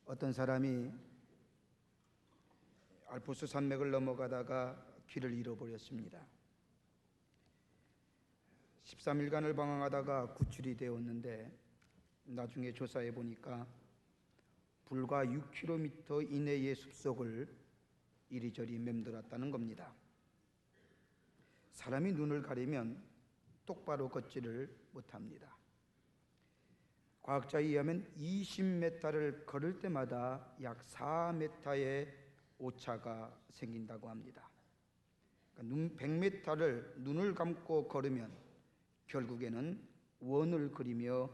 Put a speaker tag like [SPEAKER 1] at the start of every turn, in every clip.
[SPEAKER 1] 어떤 사람이 알프스 산맥을 넘어가다가 길을 잃어버렸습니다. 13일간을 방황하다가 구출이 되었는데 나중에 조사해 보니까 불과 6km 이내의 숲속을 이리저리 맴돌았다는 겁니다. 사람이 눈을 가리면 똑바로 걷지를 못합니다. 과학자에 의하면 20m를 걸을 때마다 약 4m의 오차가 생긴다고 합니다. 그러니까 100m를 눈을 감고 걸으면 결국에는 원을 그리며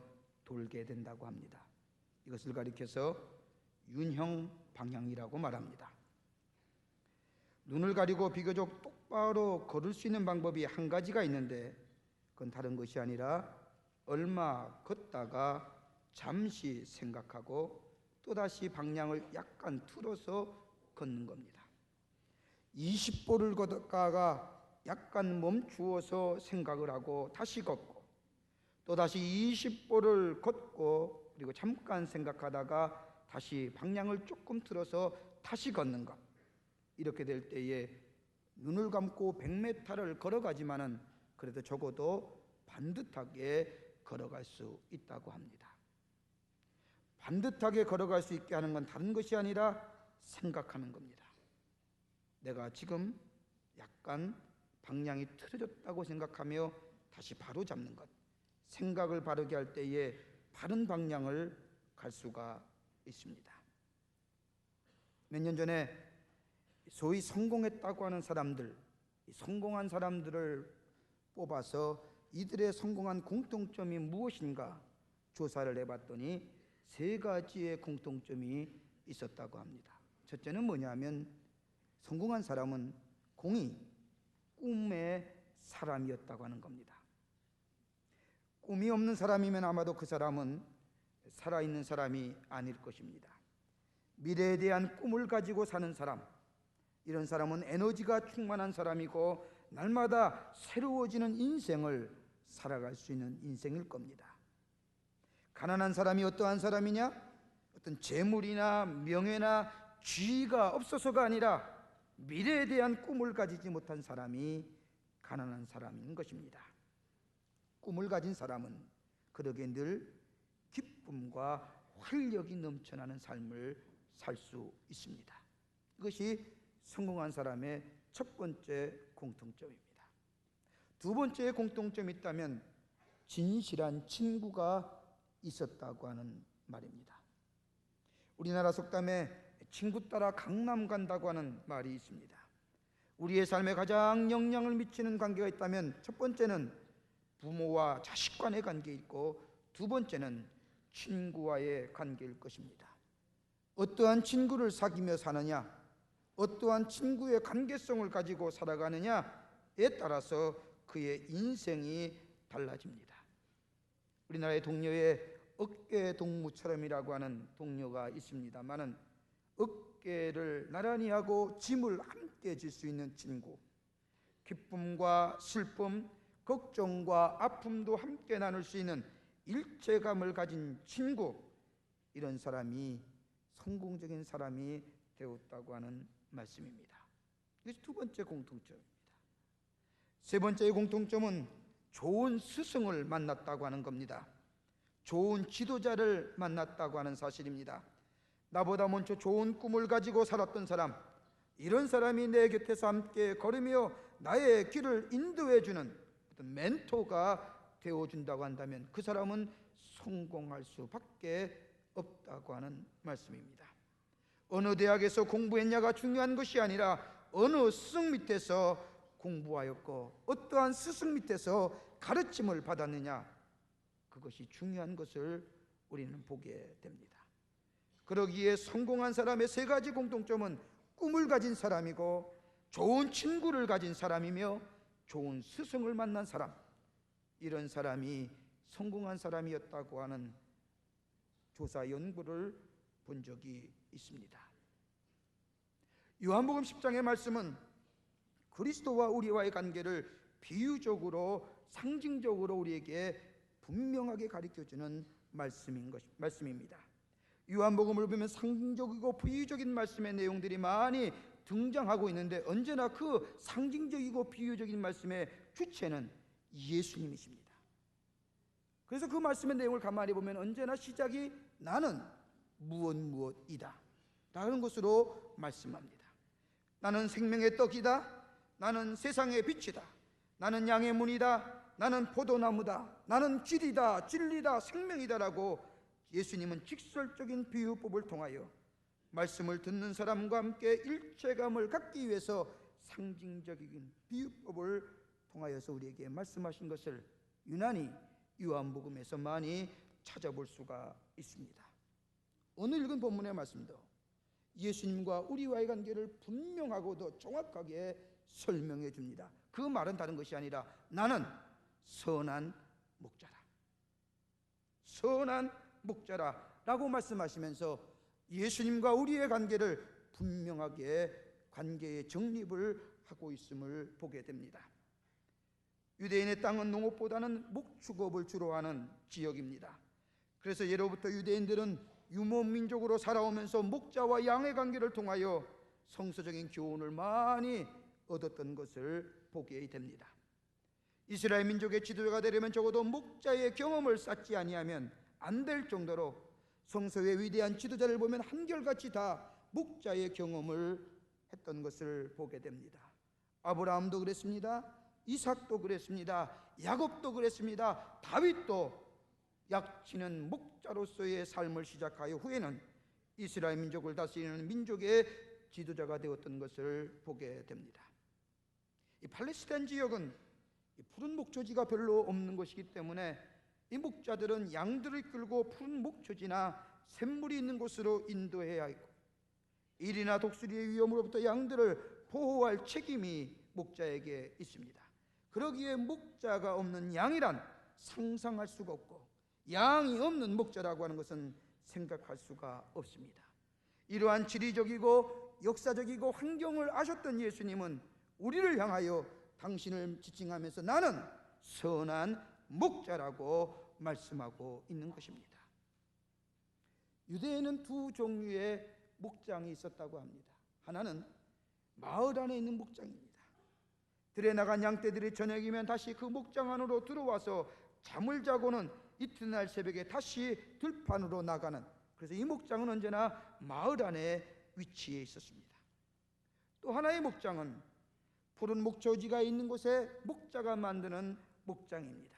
[SPEAKER 1] 돌게 된다고 합니다. 이것을 가리켜서 윤형 방향이라고 말합니다. 눈을 가리고 비교적 똑바로 걸을 수 있는 방법이 한 가지가 있는데 그건 다른 것이 아니라 얼마 걷다가 잠시 생각하고 또다시 방향을 약간 틀어서 걷는 겁니다. 20보를 걷다가 약간 멈추어서 생각을 하고 다시 걷고 또다시 20보를 걷고 그리고 잠깐 생각하다가 다시 방향을 조금 틀어서 다시 걷는 것. 이렇게 될 때에 눈을 감고 100m를 걸어가지만은 그래도 적어도 반듯하게 걸어갈 수 있다고 합니다. 반듯하게 걸어갈 수 있게 하는 건 다른 것이 아니라 생각하는 겁니다. 내가 지금 약간 방향이 틀어졌다고 생각하며 다시 바로 잡는 것. 생각을 바르게 할 때에 바른 방향을 갈 수가 있습니다. 몇 년 전에 소위 성공했다고 하는 사람들, 성공한 사람들을 뽑아서 이들의 성공한 공통점이 무엇인가 조사를 해봤더니 3가지의 공통점이 있었다고 합니다. 첫째는 뭐냐면 성공한 사람은 공이 꿈의 사람이었다고 하는 겁니다. 꿈이 없는 사람이면 아마도 그 사람은 살아있는 사람이 아닐 것입니다. 미래에 대한 꿈을 가지고 사는 사람, 이런 사람은 에너지가 충만한 사람이고 날마다 새로워지는 인생을 살아갈 수 있는 인생일 겁니다. 가난한 사람이 어떠한 사람이냐? 어떤 재물이나 명예나 지위가 없어서가 아니라 미래에 대한 꿈을 가지지 못한 사람이 가난한 사람인 것입니다. 꿈을 가진 사람은 그러게 늘 기쁨과 활력이 넘쳐나는 삶을 살 수 있습니다. 이것이 성공한 사람의 첫 번째 공통점입니다. 두 번째 공통점이 있다면 진실한 친구가 있었다고 하는 말입니다. 우리나라 속담에 친구 따라 강남 간다고 하는 말이 있습니다. 우리의 삶에 가장 영향을 미치는 관계가 있다면 첫 번째는 부모와 자식 간의 관계에 있고 두 번째는 친구와의 관계일 것입니다. 어떠한 친구를 사귀며 사느냐, 어떠한 친구의 관계성을 가지고 살아가느냐에 따라서 그의 인생이 달라집니다. 우리나라의 동료에 어깨동무처럼이라고 하는 동료가 있습니다만은 어깨를 나란히 하고 짐을 함께 질 수 있는 친구, 기쁨과 슬픔, 걱정과 아픔도 함께 나눌 수 있는 일체감을 가진 친구, 이런 사람이 성공적인 사람이 되었다고 하는 말씀입니다. 이것이 두 번째 공통점입니다. 세 번째의 공통점은 좋은 스승을 만났다고 하는 겁니다. 좋은 지도자를 만났다고 하는 사실입니다. 나보다 먼저 좋은 꿈을 가지고 살았던 사람, 이런 사람이 내 곁에서 함께 걸으며 나의 길을 인도해주는 어떤 멘토가 되어준다고 한다면 그 사람은 성공할 수밖에 없다고 하는 말씀입니다. 어느 대학에서 공부했냐가 중요한 것이 아니라 어느 스승 밑에서 공부하였고 어떠한 스승 밑에서 가르침을 받았느냐, 그것이 중요한 것을 우리는 보게 됩니다. 그러기에 성공한 사람의 3가지 공통점은 꿈을 가진 사람이고 좋은 친구를 가진 사람이며 좋은 스승을 만난 사람, 이런 사람이 성공한 사람이었다고 하는 조사 연구를 본 적이 있습니다. 요한복음 10장의 말씀은 그리스도와 우리와의 관계를 비유적으로 상징적으로 우리에게 분명하게 가르쳐주는 말씀입니다. 요한복음을 보면 상징적이고 비유적인 말씀의 내용들이 많이 등장하고 있는데 언제나 그 상징적이고 비유적인 말씀의 주체는 예수님이십니다. 그래서 그 말씀의 내용을 가만히 보면 언제나 시작이 나는 무엇이다 라는 것으로 말씀합니다. 나는 생명의 떡이다. 나는 세상의 빛이다. 나는 양의 문이다. 나는 포도나무다. 나는 길이다, 진리다, 생명이다라고 예수님은 직설적인 비유법을 통하여 말씀을 듣는 사람과 함께 일체감을 갖기 위해서 상징적인 비유법을 통하여서 우리에게 말씀하신 것을 유난히 요한복음에서 많이 찾아볼 수가 있습니다. 오늘 읽은 본문의 말씀도 예수님과 우리와의 관계를 분명하고도 정확하게 설명해 줍니다. 그 말은 다른 것이 아니라 나는 선한 목자라, 선한 목자라 라고 말씀하시면서 예수님과 우리의 관계를 분명하게 관계의 정립을 하고 있음을 보게 됩니다. 유대인의 땅은 농업보다는 목축업을 주로 하는 지역입니다. 그래서 예로부터 유대인들은 유목민족으로 살아오면서 목자와 양의 관계를 통하여 성서적인 교훈을 많이 얻었던 것을 보게 됩니다. 이스라엘 민족의 지도자가 되려면 적어도 목자의 경험을 쌓지 아니하면 안 될 정도로 성서의 위대한 지도자를 보면 한결같이 다 목자의 경험을 했던 것을 보게 됩니다. 아브라함도 그랬습니다. 이삭도 그랬습니다. 야곱도 그랬습니다. 다윗도 약치는 목자로서의 삶을 시작하여 후에는 이스라엘 민족을 다스리는 민족의 지도자가 되었던 것을 보게 됩니다. 이 팔레스타인 지역은 푸른 목초지가 별로 없는 것이기 때문에 이 목자들은 양들을 끌고 푸른 목초지나 샘물이 있는 곳으로 인도해야 하고 일이나 독수리의 위험으로부터 양들을 보호할 책임이 목자에게 있습니다. 그러기에 목자가 없는 양이란 상상할 수가 없고 양이 없는 목자라고 하는 것은 생각할 수가 없습니다. 이러한 지리적이고 역사적이고 환경을 아셨던 예수님은 우리를 향하여 당신을 지칭하면서 나는 선한 목자라고 말씀하고 있는 것입니다. 유대에는 두 종류의 목장이 있었다고 합니다. 하나는 마을 안에 있는 목장입니다. 들에 나간 양떼들이 저녁이면 다시 그 목장 안으로 들어와서 잠을 자고는 이튿날 새벽에 다시 들판으로 나가는, 그래서 이 목장은 언제나 마을 안에 위치해 있었습니다. 또 하나의 목장은 푸른 목초지가 있는 곳에 목자가 만드는 목장입니다.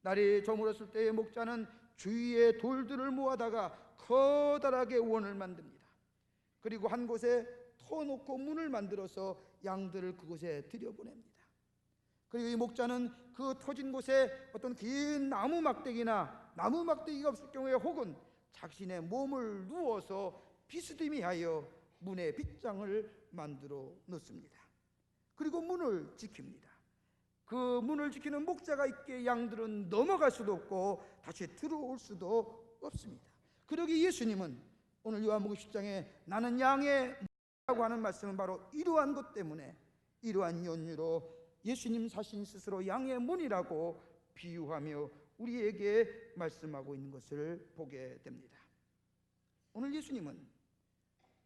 [SPEAKER 1] 날이 저물었을 때의 목자는 주위에 돌들을 모아다가 커다랗게 원을 만듭니다. 그리고 한 곳에 터놓고 문을 만들어서 양들을 그곳에 들여보냅니다. 그리고 이 목자는 그 터진 곳에 어떤 긴 나무 막대기나 나무 막대기가 없을 경우에 혹은 자신의 몸을 누워서 비스듬히 하여 문에 빗장을 만들어 놓습니다. 그리고 문을 지킵니다. 그 문을 지키는 목자가 있기에 양들은 넘어갈 수도 없고 다시 들어올 수도 없습니다. 그러기 예수님은 오늘 요한복음 10장에 나는 양의 문이라고 하는 말씀은 바로 이러한 것 때문에, 이러한 연유로 예수님 자신 스스로 양의 문이라고 비유하며 우리에게 말씀하고 있는 것을 보게 됩니다. 오늘 예수님은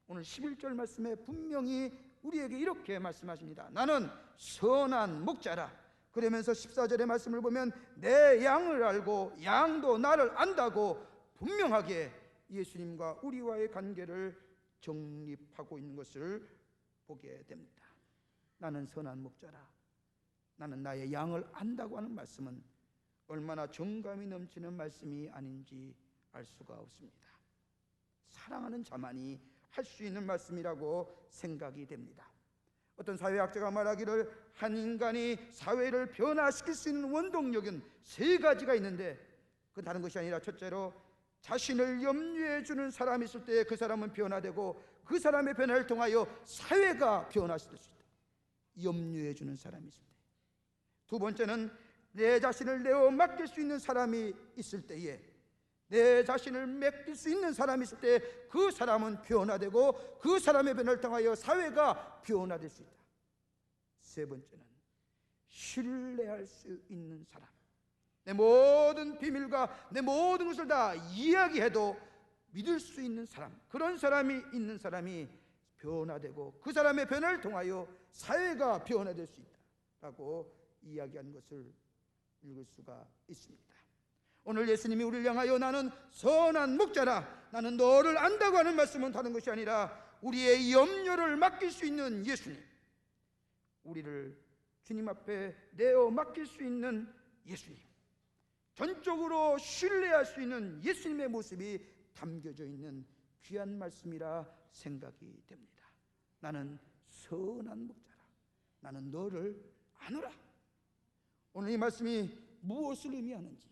[SPEAKER 1] 오늘 11절 말씀에 분명히 우리에게 이렇게 말씀하십니다. 나는 선한 목자라. 그러면서 14절의 말씀을 보면 내 양을 알고 양도 나를 안다고 분명하게 예수님과 우리와의 관계를 정립하고 있는 것을 보게 됩니다. 나는 선한 목자라. 나는 나의 양을 안다고 하는 말씀은 얼마나 정감이 넘치는 말씀이 아닌지 알 수가 없습니다. 사랑하는 자만이 할 수 있는 말씀이라고 생각이 됩니다. 어떤 사회학자가 말하기를 한 인간이 사회를 변화시킬 수 있는 원동력은 세 가지가 있는데 그 다른 것이 아니라 첫째로 자신을 염려해 주는 사람이 있을 때 그 사람은 변화되고 그 사람의 변화를 통하여 사회가 변화될 수 있다. 염려해 주는 사람이 있을 때. 두 번째는 내 자신을 내어 맡길 수 있는 사람이 있을 때에, 내 자신을 맡길 수 있는 사람이 있을 때 그 사람은 변화되고 그 사람의 변화를 통하여 사회가 변화될 수 있다. 세 번째는 신뢰할 수 있는 사람. 내 모든 비밀과 내 모든 것을 다 이야기해도 믿을 수 있는 사람, 그런 사람이 있는 사람이 변화되고 그 사람의 변화를 통하여 사회가 변화될 수 있다라고 이야기하는 것을 읽을 수가 있습니다. 오늘 예수님이 우리를 향하여 나는 선한 목자라, 나는 너를 안다고 하는 말씀은 다른 것이 아니라 우리의 염려를 맡길 수 있는 예수님, 우리를 주님 앞에 내어 맡길 수 있는 예수님, 전적으로 신뢰할 수 있는 예수님의 모습이 담겨져 있는 귀한 말씀이라 생각이 됩니다. 나는 선한 목자라, 나는 너를 아노라. 오늘 이 말씀이 무엇을 의미하는지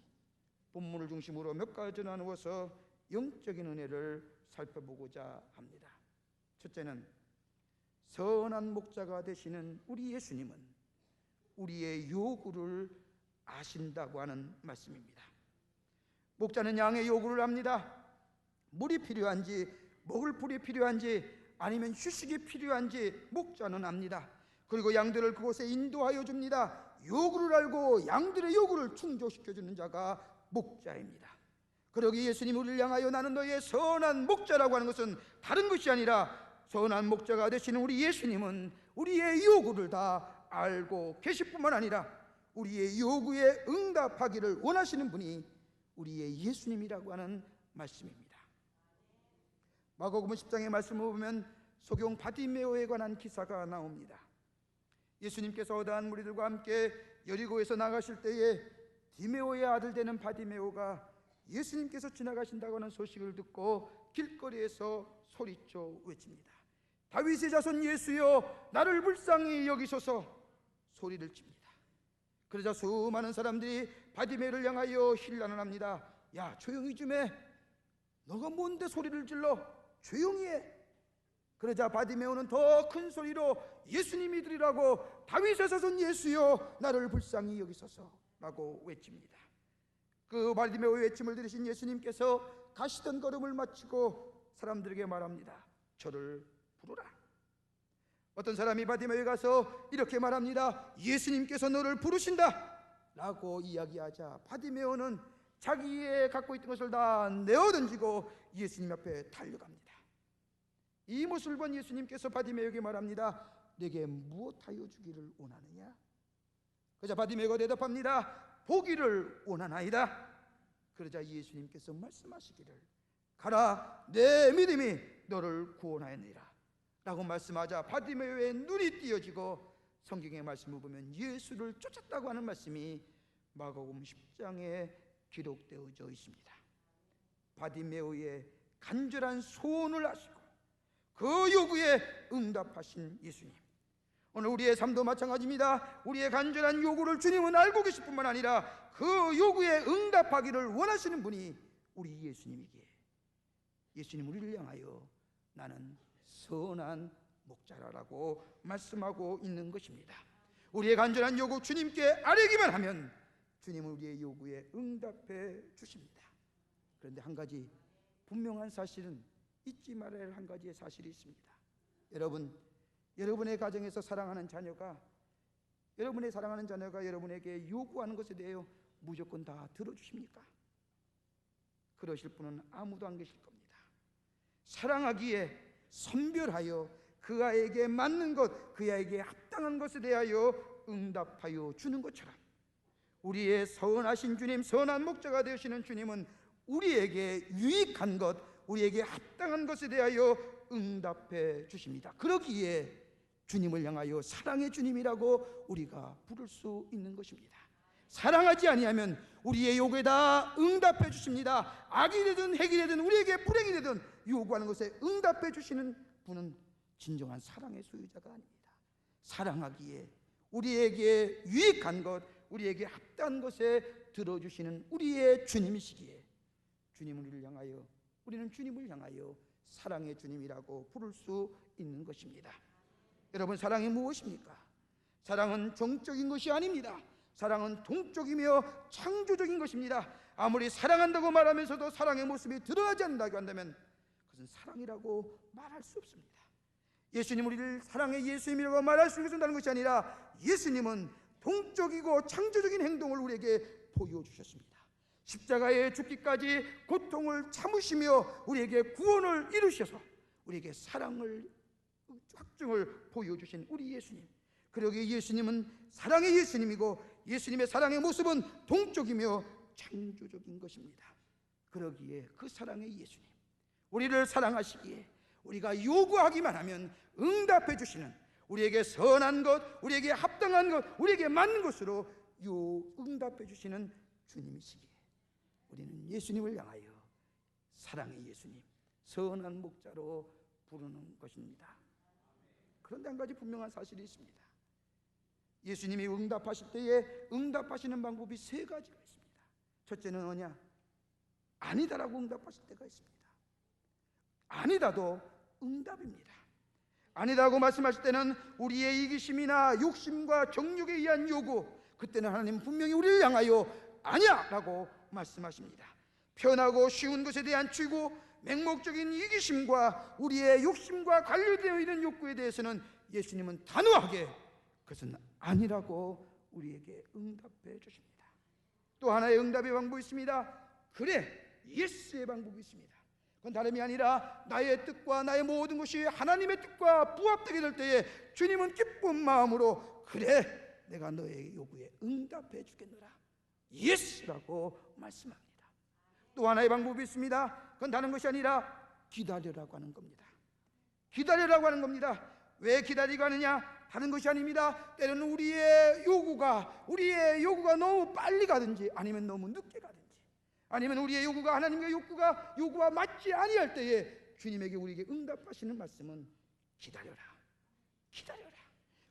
[SPEAKER 1] 본문을 중심으로 몇 가지 나누어서 영적인 은혜를 살펴보고자 합니다. 첫째는 선한 목자가 되시는 우리 예수님은 우리의 요구를 아신다고 하는 말씀입니다. 목자는 양의 요구를 압니다. 물이 필요한지, 먹을 풀이 필요한지, 아니면 휴식이 필요한지 목자는 압니다. 그리고 양들을 그곳에 인도하여 줍니다. 요구를 알고 양들의 요구를 충족시켜주는 자가 목자입니다. 그러기 예수님 우리를 향하여 나는 너의 선한 목자라고 하는 것은 다른 것이 아니라 선한 목자가 되시는 우리 예수님은 우리의 요구를 다 알고 계실 뿐만 아니라 우리의 요구에 응답하기를 원하시는 분이 우리의 예수님이라고 하는 말씀입니다. 마가복음 10장의 말씀을 보면 소경 바디메오에 관한 기사가 나옵니다. 예수님께서 어다한 무리들과 함께 여리고에서 나가실 때에 디메오의 아들 되는 바디메오가 예수님께서 지나가신다고 하는 소식을 듣고 길거리에서 소리쳐 외칩니다. 다윗의 자손 예수여, 나를 불쌍히 여기소서 소리를 칩니다. 그러자 수많은 사람들이 바디메오를 향하여 힐난을 합니다. 야, 조용히 좀 해. 너가 뭔데 소리를 질러? 조용히 해. 그러자 바디메오는 더 큰 소리로 예수님이 들으라고 다윗의 자손 예수여, 나를 불쌍히 여기소서 라고 외칩니다. 그 바디메오의 외침을 들으신 예수님께서 가시던 걸음을 마치고 사람들에게 말합니다. 저를 부르라. 어떤 사람이 바디메오에 가서 이렇게 말합니다. 예수님께서 너를 부르신다 라고 이야기하자 바디메오는 자기의 갖고 있던 것을 다 내어던지고 예수님 앞에 달려갑니다. 이 모습을 본 예수님께서 바디메오에게 말합니다. 내게 무엇하여 주기를 원하느냐? 그러자 바디메오가 대답합니다. 보기를 원하나이다. 그러자 예수님께서 말씀하시기를 가라, 내 믿음이 너를 구원하였느니라 라고 말씀하자 바디메오의 눈이 띄어지고 성경의 말씀을 보면 예수를 쫓았다고 하는 말씀이 마가복음 10장에 기록되어져 있습니다. 바디메오의 간절한 소원을 아시고 그 요구에 응답하신 예수님, 오늘 우리의 삶도 마찬가지입니다. 우리의 간절한 요구를 주님은 알고 계실 뿐만 아니라 그 요구에 응답하기를 원하시는 분이 우리 예수님이기에 예수님 우리를 향하여 나는 선한 목자라고 말씀하고 있는 것입니다. 우리의 간절한 요구 주님께 아뢰기만 하면 주님은 우리의 요구에 응답해 주십니다. 그런데 한 가지 분명한 사실은 잊지 말아야 할 한 가지의 사실이 있습니다. 여러분의 가정에서 여러분의 사랑하는 자녀가 여러분에게 요구하는 것에 대해 무조건 다 들어주십니까? 그러실 분은 아무도 안 계실 겁니다. 사랑하기에 선별하여 그 아이에게 맞는 것, 그 아이에게 합당한 것에 대하여 응답하여 주는 것처럼 우리의 선하신 주님, 선한 목자가 되시는 주님은 우리에게 유익한 것, 우리에게 합당한 것에 대하여 응답해 주십니다. 그러기에 주님을 향하여 사랑의 주님이라고 우리가 부를 수 있는 것입니다. 사랑하지 아니하면 우리의 요구에 다 응답해 주십니다. 악이 되든 핵이 되든 우리에게 불행이 되든 요구하는 것에 응답해 주시는 분은 진정한 사랑의 소유자가 아닙니다. 사랑하기에 우리에게 유익한 것, 우리에게 합당한 것에 들어주시는 우리의 주님이시기에 우리는 주님을 향하여 사랑의 주님이라고 부를 수 있는 것입니다. 여러분, 사랑이 무엇입니까? 사랑은 정적인 것이 아닙니다. 사랑은 동적이며 창조적인 것입니다. 아무리 사랑한다고 말하면서도 사랑의 모습이 드러나지 않는다고 한다면 그것은 사랑이라고 말할 수 없습니다. 예수님 우리를 사랑의 예수님이라고 말할 수 있는 것이 아니라 예수님은 동적이고 창조적인 행동을 우리에게 보여주셨습니다. 십자가에 죽기까지 고통을 참으시며 우리에게 구원을 이루셔서 우리에게 사랑을 확증을 보여주신 우리 예수님, 그러기에 예수님은 사랑의 예수님이고 예수님의 사랑의 모습은 동적이며 창조적인 것입니다. 그러기에 그 사랑의 예수님, 우리를 사랑하시기에 우리가 요구하기만 하면 응답해 주시는, 우리에게 선한 것, 우리에게 합당한 것, 우리에게 맞는 것으로 응답해 주시는 주님이시기에 우리는 예수님을 향하여 사랑의 예수님, 선한 목자로 부르는 것입니다. 그런데 한 가지 분명한 사실이 있습니다. 예수님이 응답하실 때에 응답하시는 방법이 세 가지가 있습니다. 첫째는 뭐냐? 아니다라고 응답하실 때가 있습니다. 아니다도 응답입니다. 아니다고 말씀하실 때는 우리의 이기심이나 욕심과 정욕에 의한 요구, 그때는 하나님은 분명히 우리를 향하여 아니야 라고 말씀하십니다. 편하고 쉬운 것에 대한 추구, 맹목적인 이기심과 우리의 욕심과 관련되어 있는 욕구에 대해서는 예수님은 단호하게 그것은 아니라고 우리에게 응답해 주십니다. 또 하나의 응답의 방법이 있습니다. 그래, 예스의 방법이 있습니다. 그건 다름이 아니라 나의 뜻과 나의 모든 것이 하나님의 뜻과 부합되게 될 때에 주님은 기쁜 마음으로 그래, 내가 너의 요구에 응답해 주겠노라, 예스라고 말씀합니다. 또 하나의 방법이 있습니다. 그건 다른 것이 아니라 기다려라고 하는 겁니다. 기다려라고 하는 겁니다. 왜 기다리고 하느냐? 다른 것이 아닙니다. 때로는 우리의 요구가 너무 빨리 가든지 아니면 너무 늦게 가든지, 아니면 우리의 요구가 하나님의 요구와 맞지 아니할 때에 주님에게 우리에게 응답하시는 말씀은 기다려라, 기다려라.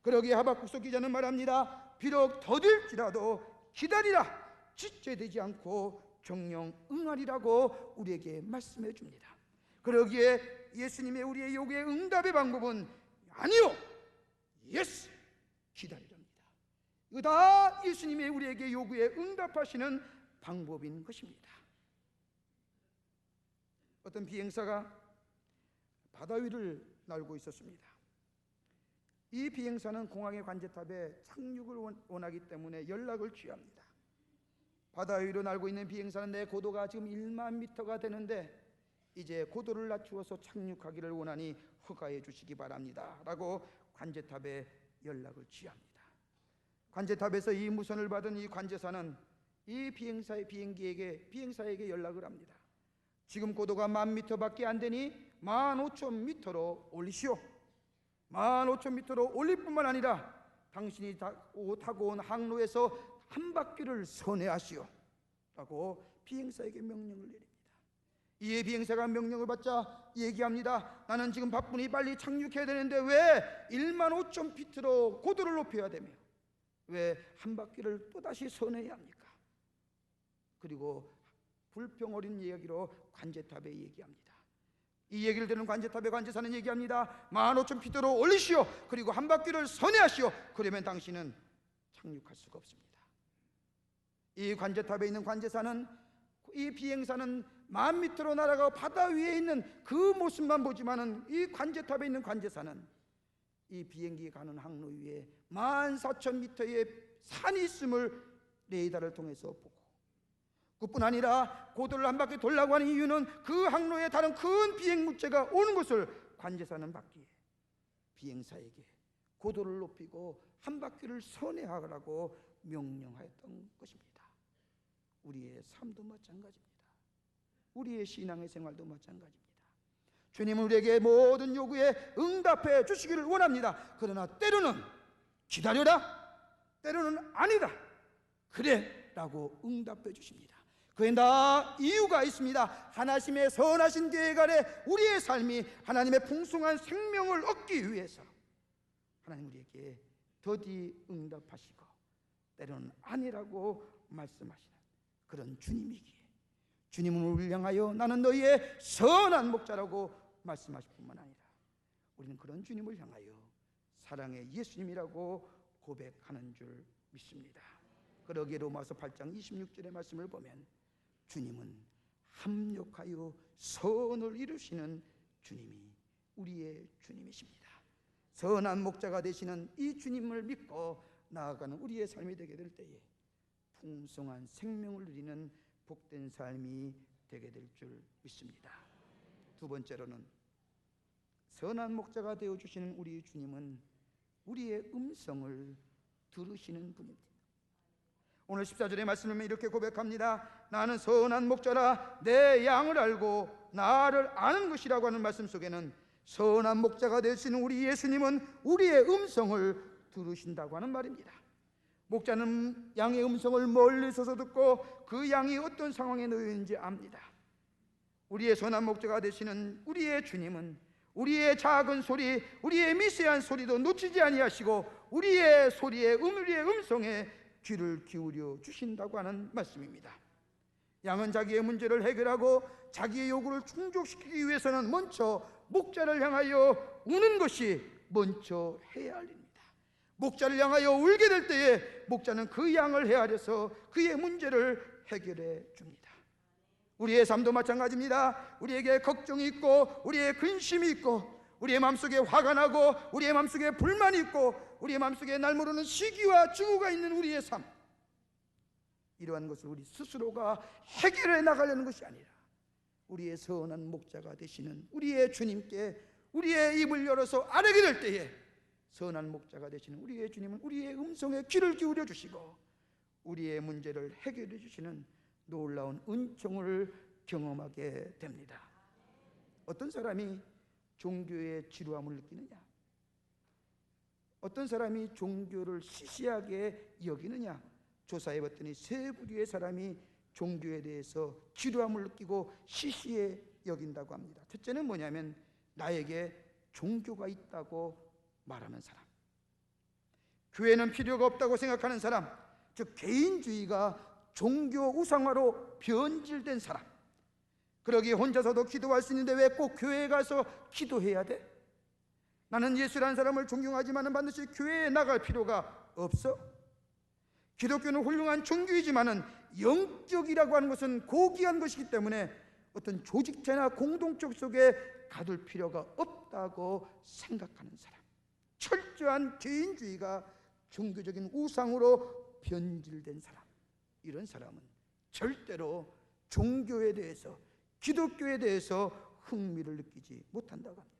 [SPEAKER 1] 그러기에 하박국서 기자는 말합니다. 비록 더딜지라도 기다리라, 지체되지 않고 정령 응하리라고 우리에게 말씀해 줍니다. 그러기에 예수님의 우리의 요구의 응답의 방법은 아니요, 예스, 기다리랍니다. 이거 다 예수님의 우리에게 요구에 응답하시는 방법인 것입니다. 어떤 비행사가 바다 위를 날고 있었습니다. 이 비행사는 공항의 관제탑에 착륙을 원하기 때문에 연락을 취합니다. 바다 위로 날고 있는 비행사는 내 고도가 지금 1만 미터가 되는데 이제 고도를 낮추어서 착륙하기를 원하니 허가해 주시기 바랍니다 라고 관제탑에 연락을 취합니다. 관제탑에서 이 무선을 받은 이 관제사는 이 비행사에게 연락을 합니다. 지금 고도가 10,000m밖에 안 되니 15,000m로 올리시오. 15,000m로 올릴 뿐만 아니라 당신이 타고 온 항로에서 한 바퀴를 선회하시오 라고 비행사에게 명령을 내립니다. 이에 비행사가 명령을 받자 얘기합니다. 나는 지금 바쁘니 빨리 착륙해야 되는데 왜 15,000피트로 고도를 높여야 되며 왜 한 바퀴를 또다시 선회해야 합니까? 그리고 불평 어린 이야기로 관제탑에 얘기합니다. 이 얘기를 들은 관제탑의 관제사는 얘기합니다. 15,000피트로 올리시오. 그리고 한 바퀴를 선회하시오. 그러면 당신은 착륙할 수가 없습니다. 이 관제탑에 있는 관제사는, 이 비행사는 10,000m로 날아가 바다 위에 있는 그 모습만 보지만은 이 관제탑에 있는 관제사는 이 비행기 가는 항로 위에 14,000m의 산이 있음을 레이더를 통해서 보고, 그뿐 아니라 고도를 한 바퀴 돌라고 하는 이유는 그 항로에 다른 큰 비행 물체가 오는 것을 관제사는 받기에 비행사에게 고도를 높이고 한 바퀴를 선회하라고 명령하였던 것입니다. 우리의 삶도 마찬가지입니다. 우리의 신앙의 생활도 마찬가지입니다. 주님은 우리에게 모든 요구에 응답해 주시기를 원합니다. 그러나 때로는 기다려라, 때로는 아니다, 그래 라고 응답해 주십니다. 그에 다 이유가 있습니다. 하나님의 선하신 계획 아래 우리의 삶이 하나님의 풍성한 생명을 얻기 위해서 하나님 우리에게 더디 응답하시고 때로는 아니라고 말씀하시는 그런 주님이기에 주님은 우리를 향하여 나는 너희의 선한 목자라고 말씀하실 뿐만 아니라 우리는 그런 주님을 향하여 사랑의 예수님이라고 고백하는 줄 믿습니다. 그러기에 로마서 8장 26절의 말씀을 보면 주님은 합력하여 선을 이루시는 주님이 우리의 주님이십니다. 선한 목자가 되시는 이 주님을 믿고 나아가는 우리의 삶이 되게 될 때에 풍성한 생명을 누리는 복된 삶이 되게 될 줄 믿습니다. 두 번째로는 선한 목자가 되어주시는 우리 주님은 우리의 음성을 들으시는 분입니다. 오늘 14절의 말씀을 이렇게 고백합니다. 나는 선한 목자라 내 양을 알고 나를 아는 것이라고 하는 말씀 속에는 선한 목자가 되시는 우리 예수님은 우리의 음성을 들으신다고 하는 말입니다. 목자는 양의 음성을 멀리서서 듣고 그 양이 어떤 상황에 놓여 있는지 압니다. 우리의 선한 목자가 되시는 우리의 주님은 우리의 작은 소리, 우리의 미세한 소리도 놓치지 아니하시고 우리의 소리에, 우리의 음성에 귀를 기울여 주신다고 하는 말씀입니다. 양은 자기의 문제를 해결하고 자기의 요구를 충족시키기 위해서는 먼저 목자를 향하여 우는 것이 먼저 해야 할 일입니다. 목자를 향하여 울게 될 때에 목자는 그 양을 헤아려서 그의 문제를 해결해 줍니다. 우리의 삶도 마찬가지입니다. 우리에게 걱정이 있고 우리의 근심이 있고 우리의 마음속에 화가 나고 우리의 마음속에 불만이 있고 우리의 마음속에 날 모르는 시기와 증오가 있는 우리의 삶, 이러한 것을 우리 스스로가 해결해 나가려는 것이 아니라 우리의 선한 목자가 되시는 우리의 주님께 우리의 입을 열어서 아뢰게 될 때에 선한 목자가 되시는 우리의 주님은 우리의 음성에 귀를 기울여 주시고 우리의 문제를 해결해 주시는 놀라운 은총을 경험하게 됩니다. 어떤 사람이 종교의 지루함을 느끼느냐? 어떤 사람이 종교를 시시하게 여기느냐? 조사해 봤더니 세 부류의 사람이 종교에 대해서 지루함을 느끼고 시시해 여긴다고 합니다. 첫째는 뭐냐면 나에게 종교가 있다고 말하는 사람, 교회는 필요가 없다고 생각하는 사람, 즉 개인주의가 종교 우상화로 변질된 사람. 그러기에 혼자서도 기도할 수 있는데 왜 꼭 교회에 가서 기도해야 돼? 나는 예수라는 사람을 존경하지만 반드시 교회에 나갈 필요가 없어? 기독교는 훌륭한 종교이지만 영적이라고 하는 것은 고귀한 것이기 때문에 어떤 조직체나 공동체 속에 가둘 필요가 없다고 생각하는 사람, 철저한 개인주의가 종교적인 우상으로 변질된 사람, 이런 사람은 절대로 종교에 대해서, 기독교에 대해서 흥미를 느끼지 못한다고 합니다.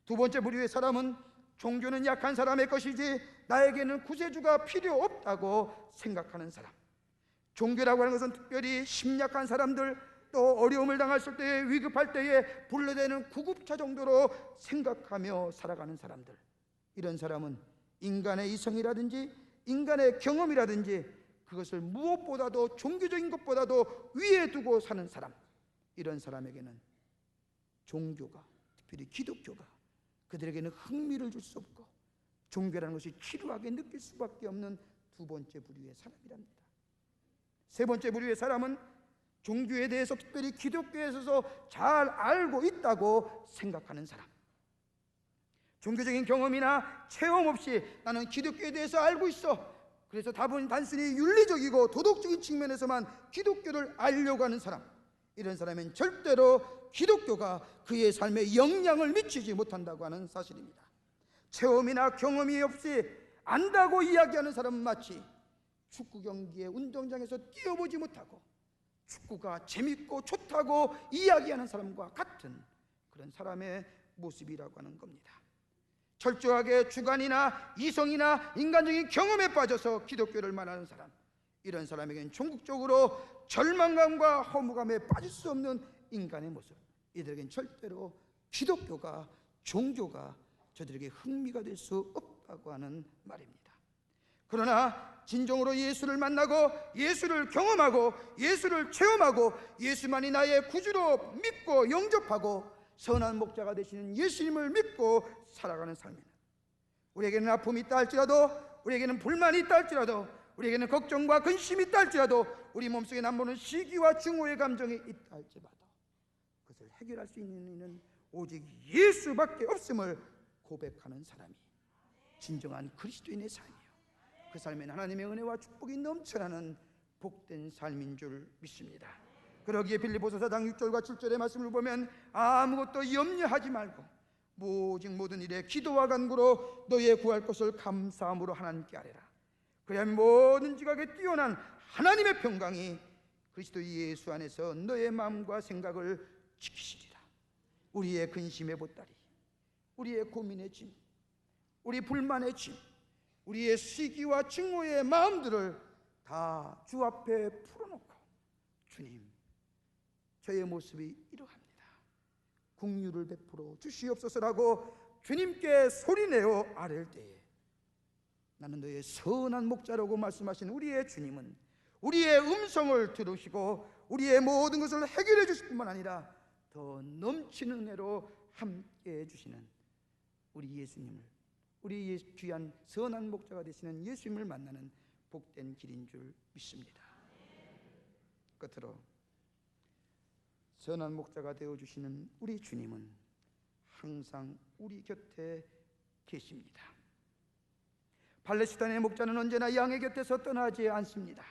[SPEAKER 1] 두 번째 부류의 사람은 종교는 약한 사람의 것이지 나에게는 구세주가 필요 없다고 생각하는 사람. 종교라고 하는 것은 특별히 심약한 사람들, 또 어려움을 당했을 때에, 위급할 때에 불러대는 구급차 정도로 생각하며 살아가는 사람들, 이런 사람은 인간의 이성이라든지 인간의 경험이라든지 그것을 무엇보다도 종교적인 것보다도 위에 두고 사는 사람, 이런 사람에게는 종교가, 특별히 기독교가 그들에게는 흥미를 줄 수 없고 종교라는 것이 지루하게 느낄 수밖에 없는 두 번째 부류의 사람이랍니다. 세 번째 부류의 사람은 종교에 대해서, 특별히 기독교에 있어서 잘 알고 있다고 생각하는 사람. 종교적인 경험이나 체험 없이 나는 기독교에 대해서 알고 있어, 그래서 단순히 윤리적이고 도덕적인 측면에서만 기독교를 알려고 하는 사람, 이런 사람은 절대로 기독교가 그의 삶에 영향을 미치지 못한다고 하는 사실입니다. 체험이나 경험이 없이 안다고 이야기하는 사람은 마치 축구 경기에 운동장에서 뛰어보지 못하고 축구가 재밌고 좋다고 이야기하는 사람과 같은 그런 사람의 모습이라고 하는 겁니다. 철저하게 주관이나 이성이나 인간적인 경험에 빠져서 기독교를 말하는 사람, 이런 사람에게는 종국적으로 절망감과 허무감에 빠질 수 없는 인간의 모습, 이들에게는 절대로 기독교가, 종교가 저들에게 흥미가 될 수 없다고 하는 말입니다. 그러나 진정으로 예수를 만나고 예수를 경험하고 예수를 체험하고 예수만이 나의 구주로 믿고 영접하고 선한 목자가 되시는 예수님을 믿고 살아가는 삶이다. 우리에게는 아픔이 있다 할지라도, 우리에게는 불만이 있다 할지라도, 우리에게는 걱정과 근심이 있다 할지라도, 우리 몸속에 남보는 시기와 증오의 감정이 있다 할지라도 그것을 해결할 수 있는 이는 오직 예수밖에 없음을 고백하는 사람이 진정한 그리스도인의 삶이에요. 그 삶에는 하나님의 은혜와 축복이 넘쳐나는 복된 삶인 줄 믿습니다. 그러기에 빌립보서 4장 6절과 7절의 말씀을 보면 아무것도 염려하지 말고 오직 모든 일에 기도와 간구로 너희의 구할 것을 감사함으로 하나님께 아뢰라. 그래야 모든 지각에 뛰어난 하나님의 평강이 그리스도 예수 안에서 너의 마음과 생각을 지키시리라. 우리의 근심의 보따리, 우리의 고민의 짐, 우리 불만의 짐, 우리의 시기와 증오의 마음들을 다 주 앞에 풀어놓고, 주님, 저의 모습이 이러합니다, 긍휼을 베풀어 주시옵소서라고 주님께 소리내어 아랠 때에 나는 너의 선한 목자라고 말씀하신 우리의 주님은 우리의 음성을 들으시고 우리의 모든 것을 해결해 주실 뿐만 아니라 더 넘치는 은혜로 함께 해주시는 우리 예수님을, 우리 귀한 선한 목자가 되시는 예수님을 만나는 복된 길인 줄 믿습니다. 끝으로 선한 목자가 되어주시는 우리 주님은 항상 우리 곁에 계십니다. 팔레스타인의 목자는 언제나 양의 곁에서 떠나지 않습니다.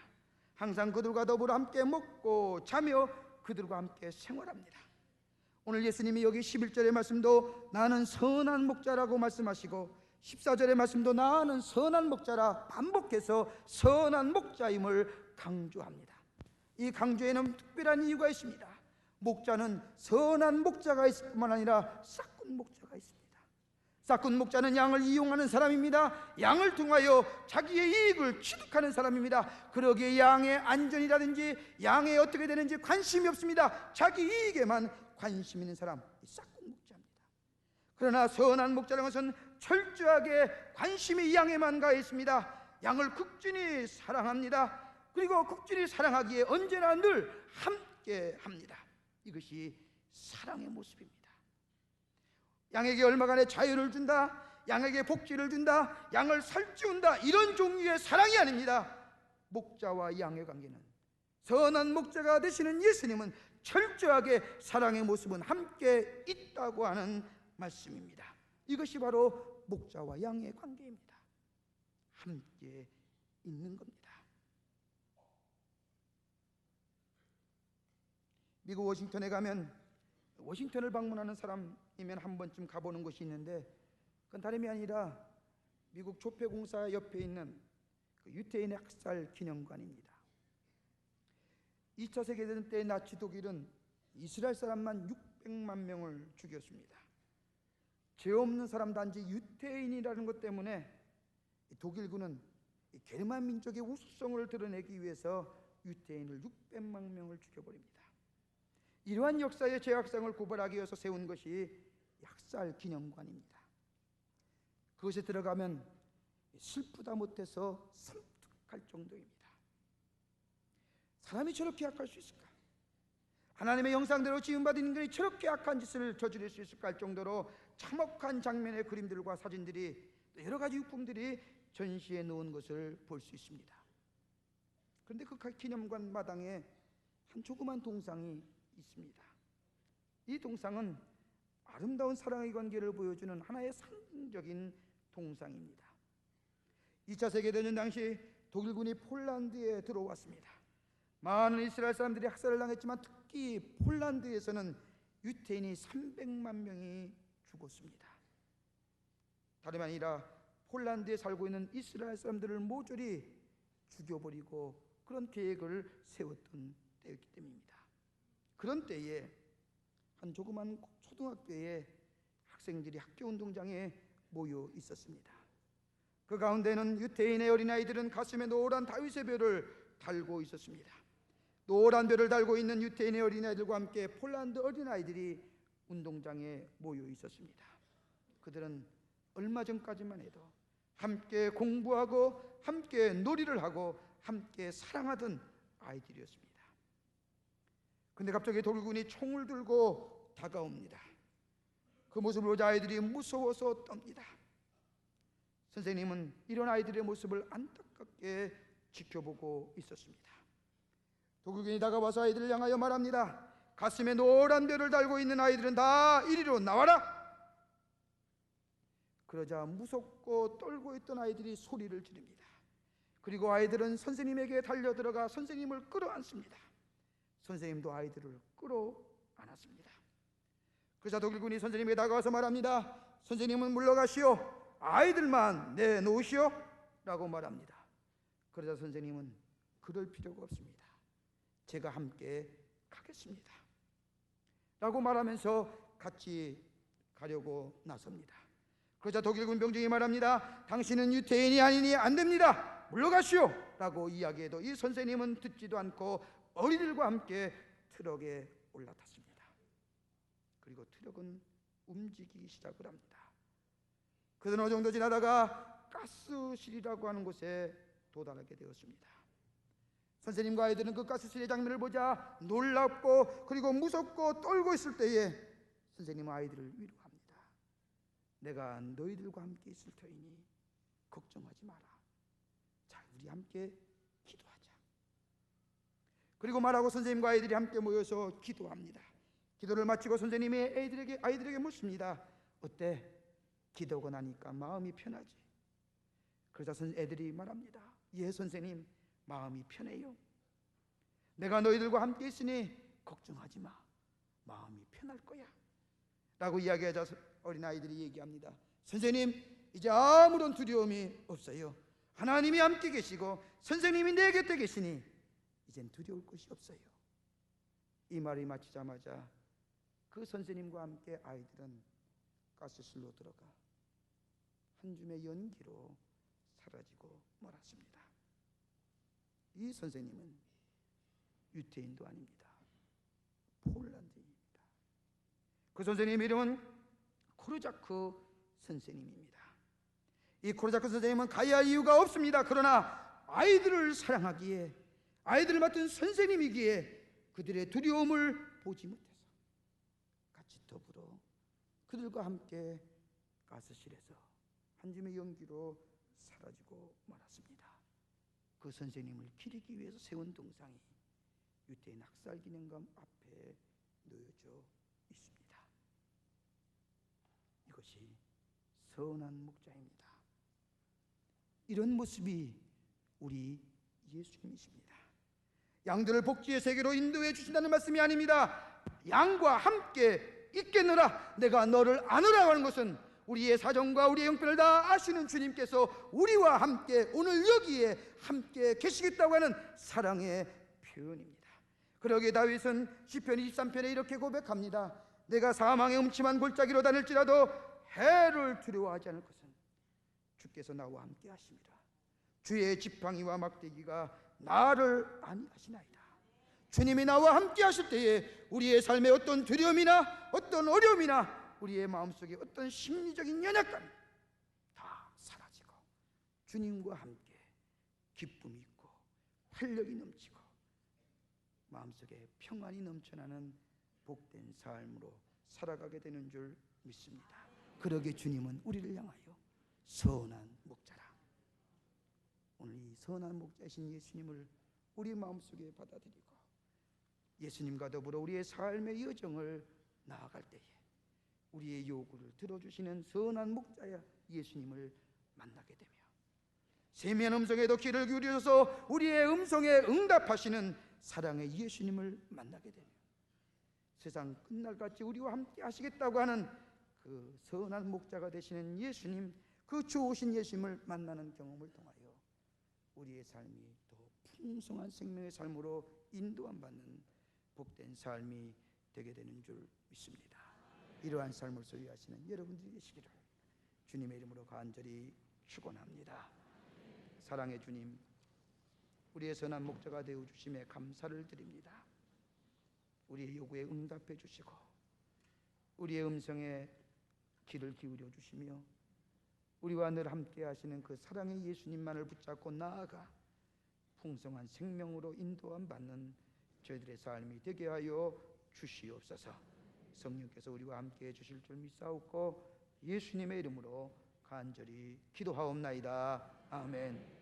[SPEAKER 1] 항상 그들과 더불어 함께 먹고 자며 그들과 함께 생활합니다. 오늘 예수님이 여기 11절의 말씀도 나는 선한 목자라고 말씀하시고 14절의 말씀도 나는 선한 목자라 반복해서 선한 목자임을 강조합니다. 이 강조에는 특별한 이유가 있습니다. 목자는 선한 목자가 있을 뿐만 아니라 싹군 목자가 있습니다. 싹군 목자는 양을 이용하는 사람입니다. 양을 통하여 자기의 이익을 취득하는 사람입니다. 그러기에 양의 안전이라든지 양의 어떻게 되는지 관심이 없습니다. 자기 이익에만 관심 있는 사람, 싹군 목자입니다. 그러나 선한 목자라는 것은 철저하게 관심이 이 양에만 가 있습니다. 양을 극진히 사랑합니다. 그리고 극진히 사랑하기에 언제나 늘 함께 합니다. 이것이 사랑의 모습입니다. 양에게 얼마간의 자유를 준다, 양에게 복지를 준다, 양을 살찌운다, 이런 종류의 사랑이 아닙니다. 목자와 양의 관계는, 선한 목자가 되시는 예수님은 철저하게 사랑의 모습은 함께 있다고 하는 말씀입니다. 이것이 바로 목자와 양의 관계입니다. 함께 있는 겁니다. 미국 워싱턴에 가면 워싱턴을 방문하는 사람이면 한 번쯤 가보는 곳이 있는데, 그건 다름이 아니라 미국 조폐공사 옆에 있는 그 유태인의 학살 기념관입니다. 2차 세계대전 때 나치 독일은 이스라엘 사람만 600만 명을 죽였습니다. 죄 없는 사람 단지 유태인이라는 것 때문에 독일군은 게르만 민족의 우수성을 드러내기 위해서 유태인을 600만 명을 죽여버립니다. 이러한 역사의 죄악성을 고발하기 위해서 세운 것이 학살 기념관입니다. 그것에 들어가면 슬프다 못해서 섬뜩할 정도입니다. 사람이 저렇게 악할 수 있을까? 하나님의 형상대로 지음받은 인간이 저렇게 악한 짓을 저지를 수 있을까 할 정도로 참혹한 장면의 그림들과 사진들이, 또 여러 가지 유품들이 전시해 놓은 것을 볼 수 있습니다. 그런데 그 기념관 마당에 한 조그만 동상이 있습니다. 이 동상은 아름다운 사랑의 관계를 보여주는 하나의 상징적인 동상입니다. 2차 세계대전 당시 독일군이 폴란드에 들어왔습니다. 많은 이스라엘 사람들이 학살을 당했지만 특히 폴란드에서는 유태인이 300만 명이 죽었습니다. 다름 아니라 폴란드에 살고 있는 이스라엘 사람들을 모조리 죽여버리고 그런 계획을 세웠던 때였기 때문입니다. 그런 때에 한 조그만 초등학교에 학생들이 학교 운동장에 모여 있었습니다. 그 가운데는 유태인의 어린아이들은 가슴에 노란 다윗의 별을 달고 있었습니다. 노란 별을 달고 있는 유태인의 어린아이들과 함께 폴란드 어린아이들이 운동장에 모여 있었습니다. 그들은 얼마 전까지만 해도 함께 공부하고 함께 놀이를 하고 함께 사랑하던 아이들이었습니다. 근데 갑자기 독일군이 총을 들고 다가옵니다. 그 모습을 보자 아이들이 무서워서 떱니다. 선생님은 이런 아이들의 모습을 안타깝게 지켜보고 있었습니다. 독일군이 다가와서 아이들을 향하여 말합니다. 가슴에 노란 별을 달고 있는 아이들은 다 이리로 나와라. 그러자 무섭고 떨고 있던 아이들이 소리를 지릅니다. 그리고 아이들은 선생님에게 달려들어가 선생님을 끌어안습니다. 선생님도 아이들을 끌어안았습니다. 그러자 독일군이 선생님에게 다가와서 말합니다. 선생님은 물러가시오. 아이들만 내놓으시오 라고 말합니다. 그러자 선생님은 그럴 필요가 없습니다. 제가 함께 가겠습니다 라고 말하면서 같이 가려고 나섭니다. 그러자 독일 군병증이 말합니다. 당신은 유태인이 아니니 안 됩니다, 물러가시오 라고 이야기해도 이 선생님은 듣지도 않고 어린이들과 함께 트럭에 올라탔습니다. 그리고 트럭은 움직이기 시작을 합니다. 그들은 어느 정도 지나다가 가스실이라고 하는 곳에 도달하게 되었습니다. 선생님과 아이들은 그 가스실의 장면을 보자 놀랍고 그리고 무섭고 떨고 있을 때에 선생님은 아이들을 위로합니다. 내가 너희들과 함께 있을 터이니 걱정하지 마라. 자, 우리 함께 기도하자. 그리고 말하고 선생님과 아이들이 함께 모여서 기도합니다. 기도를 마치고 선생님이 아이들에게 묻습니다. 어때? 기도하고 나니까 마음이 편하지? 그러자 애들이 말합니다. 예 선생님, 마음이 편해요. 내가 너희들과 함께 있으니 걱정하지 마, 마음이 편할 거야 라고 이야기하자 어린아이들이 얘기합니다. 선생님, 이제 아무런 두려움이 없어요. 하나님이 함께 계시고 선생님이 내 곁에 계시니 이젠 두려울 것이 없어요. 이 말이 마치자마자 그 선생님과 함께 아이들은 가스실로 들어가 한 줌의 연기로 사라지고 말았습니다. 이 선생님은 유태인도 아닙니다. 폴란드인입니다. 그 선생님 이름은 코르자크 선생님입니다. 이 코르자크 선생님은 가야 할 이유가 없습니다. 그러나 아이들을 사랑하기에, 아이들을 맡은 선생님이기에 그들의 두려움을 보지 못해서 같이 더불어 그들과 함께 가스실에서 한 줌의 연기로 사라지고 말았습니다. 그 선생님을 기리기 위해서 세운 동상이 유태인 학살 기념관 앞에 놓여져 있습니다. 이것이 선한 목자입니다. 이런 모습이 우리 예수님이십니다. 양들을 복지의 세계로 인도해 주신다는 말씀이 아닙니다. 양과 함께 있겠노라, 내가 너를 안으라 하는 것은 우리의 사정과 우리의 형편을 다 아시는 주님께서 우리와 함께 오늘 여기에 함께 계시겠다고 하는 사랑의 표현입니다. 그러기에 다윗은 시편 23편에 이렇게 고백합니다. 내가 사망의 음침한 골짜기로 다닐지라도 해를 두려워하지 않을 것은 주께서 나와 함께 하심이라. 주의 지팡이와 막대기가 나를 안위하시나이다. 주님이 나와 함께 하실 때에 우리의 삶에 어떤 두려움이나 어떤 어려움이나 우리의 마음속에 어떤 심리적인 연약감 다 사라지고 주님과 함께 기쁨이 있고 활력이 넘치고 마음속에 평안이 넘쳐나는 복된 삶으로 살아가게 되는 줄 믿습니다. 그러기에 주님은 우리를 향하여 선한 목자라. 오늘 이 선한 목자이신 예수님을 우리 마음속에 받아들이고 예수님과 더불어 우리의 삶의 여정을 나아갈 때에 우리의 요구를 들어주시는 선한 목자야 예수님을 만나게 되며 세미한 음성에도 귀를 기울여서 우리의 음성에 응답하시는 사랑의 예수님을 만나게 되며 세상 끝날같이 우리와 함께 하시겠다고 하는 그 선한 목자가 되시는 예수님, 그 좋으신 예수님을 만나는 경험을 통하여 우리의 삶이 더 풍성한 생명의 삶으로 인도함 받는 복된 삶이 되게 되는 줄 믿습니다. 이러한 삶을 소유하시는 여러분들이 되시기를 주님의 이름으로 간절히 축원합니다. 사랑의 주님, 우리의 선한 목자가 되어 주심에 감사를 드립니다. 우리의 요구에 응답해 주시고 우리의 음성에 귀를 기울여 주시며 우리와 늘 함께 하시는 그 사랑의 예수님만을 붙잡고 나아가 풍성한 생명으로 인도함 받는 저희들의 삶이 되게 하여 주시옵소서. 성령께서 우리와 함께 해 주실 줄 믿사옵고 예수님의 이름으로 간절히 기도하옵나이다. 아멘.